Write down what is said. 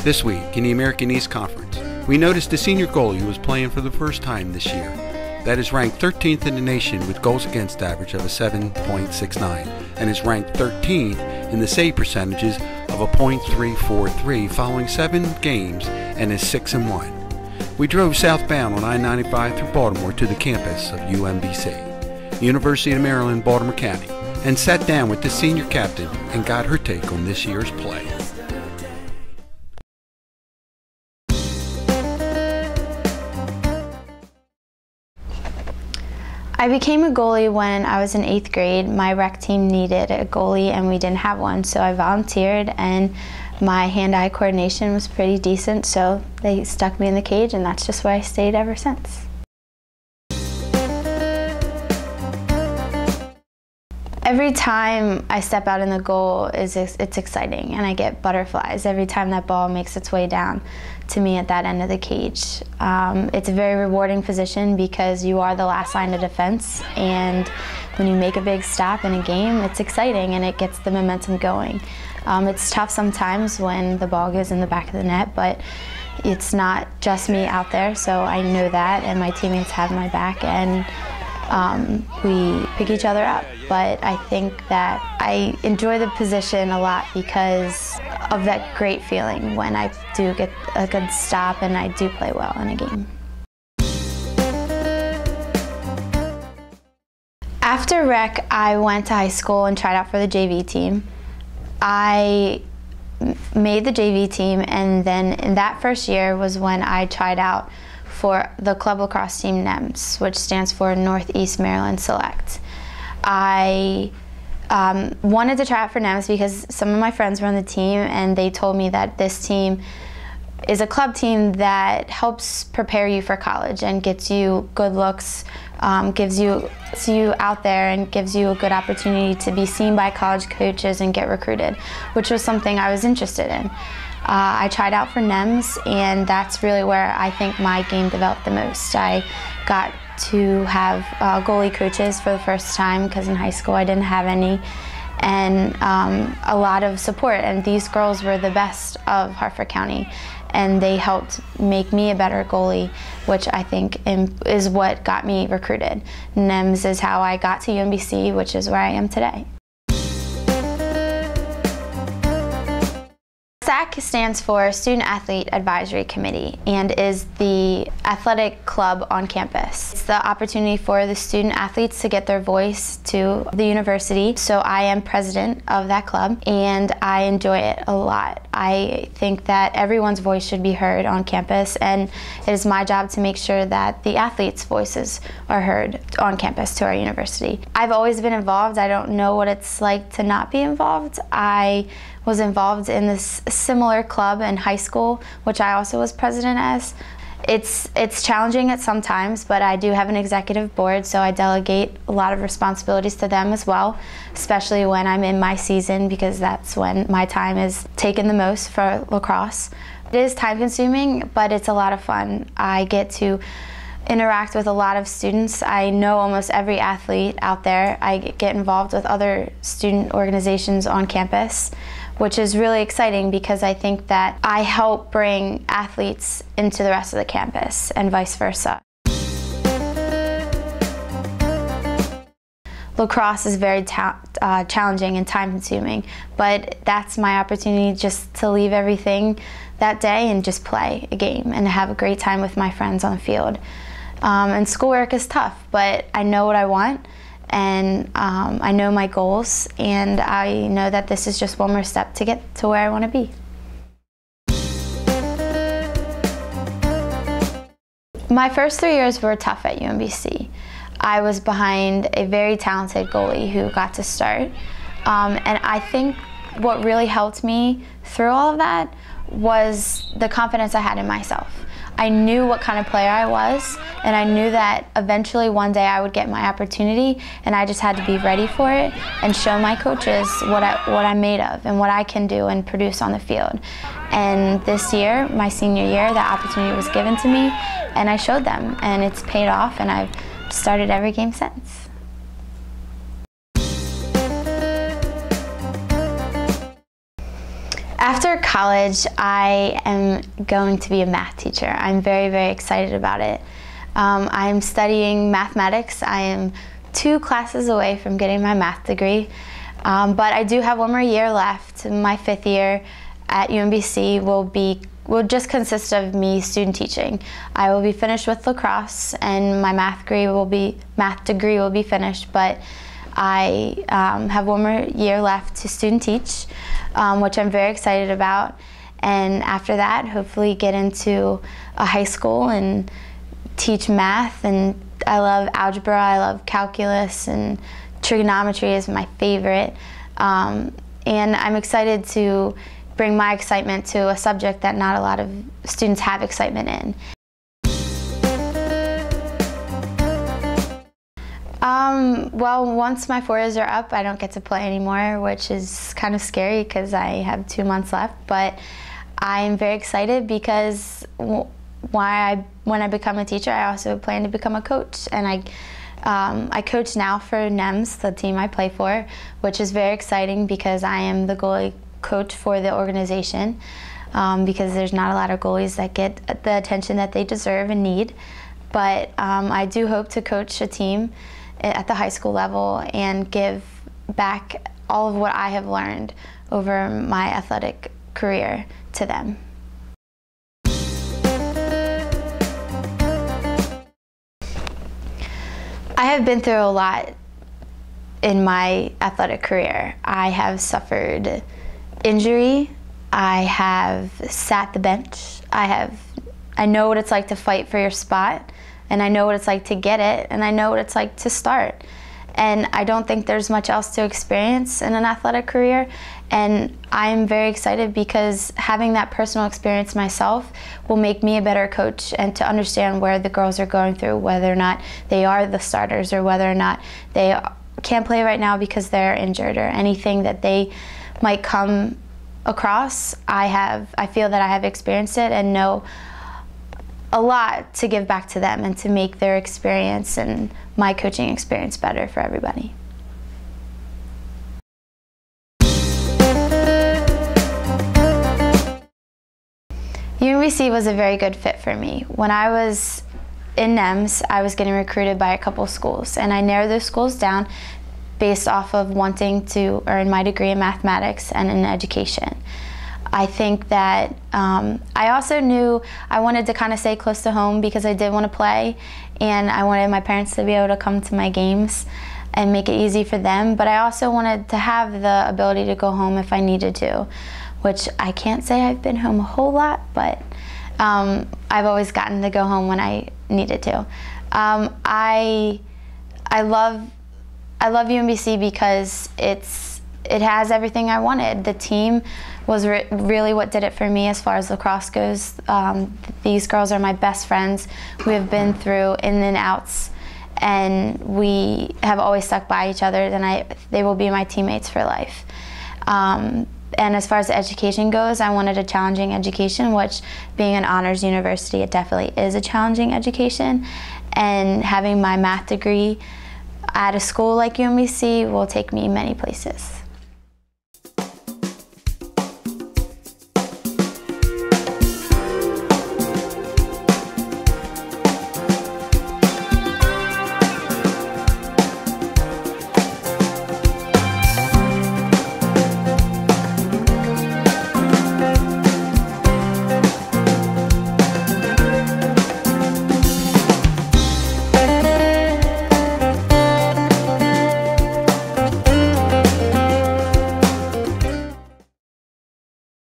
This week in the American East Conference, we noticed a senior goalie who was playing for the first time this year. That is ranked 13th in the nation with goals against average of a 7.69 and is ranked 13th in the save percentages of a .343 following 7 games and is 6-1. We drove southbound on I-95 through Baltimore to the campus of UMBC, University of Maryland, Baltimore County, and sat down with the senior captain and got her take on this year's play. I became a goalie when I was in 8th grade. My rec team needed a goalie and we didn't have one, so I volunteered, and my hand-eye coordination was pretty decent, so they stuck me in the cage, and that's just where I stayed ever since. Every time I step out in the goal, it's exciting, and I get butterflies every time that ball makes its way down to me at that end of the cage. It's a very rewarding position because you are the last line of defense, and when you make a big stop in a game, it's exciting and it gets the momentum going. It's tough sometimes when the ball goes in the back of the net, but it's not just me out there, so I know that, and my teammates have my back, and we pick each other up. But I think that I enjoy the position a lot because of that great feeling when I do get a good stop and I do play well in a game. After rec, I went to high school and tried out for the JV team. I made the JV team, and then in that first year was when I tried out for the club lacrosse team NEMS, which stands for Northeast Maryland Select. I wanted to try out for NEMS because some of my friends were on the team, and they told me that this team is a club team that helps prepare you for college and gets you good looks, gets you out there and gives you a good opportunity to be seen by college coaches and get recruited, which was something I was interested in. I tried out for NEMS, and that's really where I think my game developed the most. I got to have goalie coaches for the first time because in high school I didn't have any, and a lot of support, and these girls were the best of Hartford County, and they helped make me a better goalie, which I think is what got me recruited. NEMS is how I got to UMBC, which is where I am today. SAC stands for Student Athlete Advisory Committee and is the athletic club on campus. It's the opportunity for the student athletes to get their voice to the university. So I am president of that club, and I enjoy it a lot. I think that everyone's voice should be heard on campus, and it is my job to make sure that the athletes' voices are heard on campus to our university. I've always been involved. I don't know what it's like to not be involved. I was involved in this similar club in high school, which I also was president as. It's challenging at some times, but I do have an executive board, so I delegate a lot of responsibilities to them as well, especially when I'm in my season, because that's when my time is taken the most for lacrosse. It is time consuming, but it's a lot of fun. I get to interact with a lot of students. I know almost every athlete out there. I get involved with other student organizations on campus, which is really exciting because I think that I help bring athletes into the rest of the campus and vice versa. Lacrosse is very challenging and time-consuming, but that's my opportunity just to leave everything that day and just play a game and have a great time with my friends on the field. And schoolwork is tough, but I know what I want, and I know my goals, and I know that this is just one more step to get to where I want to be. My first 3 years were tough at UMBC. I was behind a very talented goalie who got to start, and I think what really helped me through all of that was the confidence I had in myself. I knew what kind of player I was, and I knew that eventually one day I would get my opportunity, and I just had to be ready for it and show my coaches what I'm made of and what I can do and produce on the field. And this year, my senior year, that opportunity was given to me, and I showed them, and it's paid off, and I've started every game since. After college, I am going to be a math teacher. I'm very, very excited about it. I'm studying mathematics. I am 2 classes away from getting my math degree, but I do have 1 more year left. My 5th year at UMBC will just consist of me student teaching. I will be finished with lacrosse, and my math degree will be finished, but I have 1 more year left to student teach, which I'm very excited about. And after that, hopefully get into a high school and teach math. And I love algebra, I love calculus, and trigonometry is my favorite. And I'm excited to bring my excitement to a subject that not a lot of students have excitement in. Well, once my 4 years are up, I don't get to play anymore, which is kind of scary because I have 2 months left, but I'm very excited because when I become a teacher, I also plan to become a coach, and I coach now for NEMS, the team I play for, which is very exciting because I am the goalie coach for the organization, because there's not a lot of goalies that get the attention that they deserve and need. But I do hope to coach a team at the high school level and give back all of what I have learned over my athletic career to them. I have been through a lot in my athletic career. I have suffered injury, I have sat the bench, I know what it's like to fight for your spot, and I know what it's like to get it, and I know what it's like to start. And I don't think there's much else to experience in an athletic career, and I'm very excited because having that personal experience myself will make me a better coach, and to understand where the girls are going through, whether or not they are the starters or whether or not they can't play right now because they're injured, or anything that they might come across. I feel that I have experienced it and know a lot to give back to them and to make their experience and my coaching experience better for everybody. UMBC was a very good fit for me. When I was in NEMS, I was getting recruited by a couple schools, and I narrowed those schools down based off of wanting to earn my degree in mathematics and in education. I think that I also knew I wanted to kind of stay close to home because I did want to play, and I wanted my parents to be able to come to my games and make it easy for them, but I also wanted to have the ability to go home if I needed to, which I can't say I've been home a whole lot, but I've always gotten to go home when I needed to. I love UMBC because it has everything I wanted. The team was really what did it for me as far as lacrosse goes. These girls are my best friends. We have been through in and outs, and we have always stuck by each other, and they will be my teammates for life. And as far as education goes, I wanted a challenging education, which being an honors university, it definitely is a challenging education. And having my math degree at a school like UMBC will take me many places.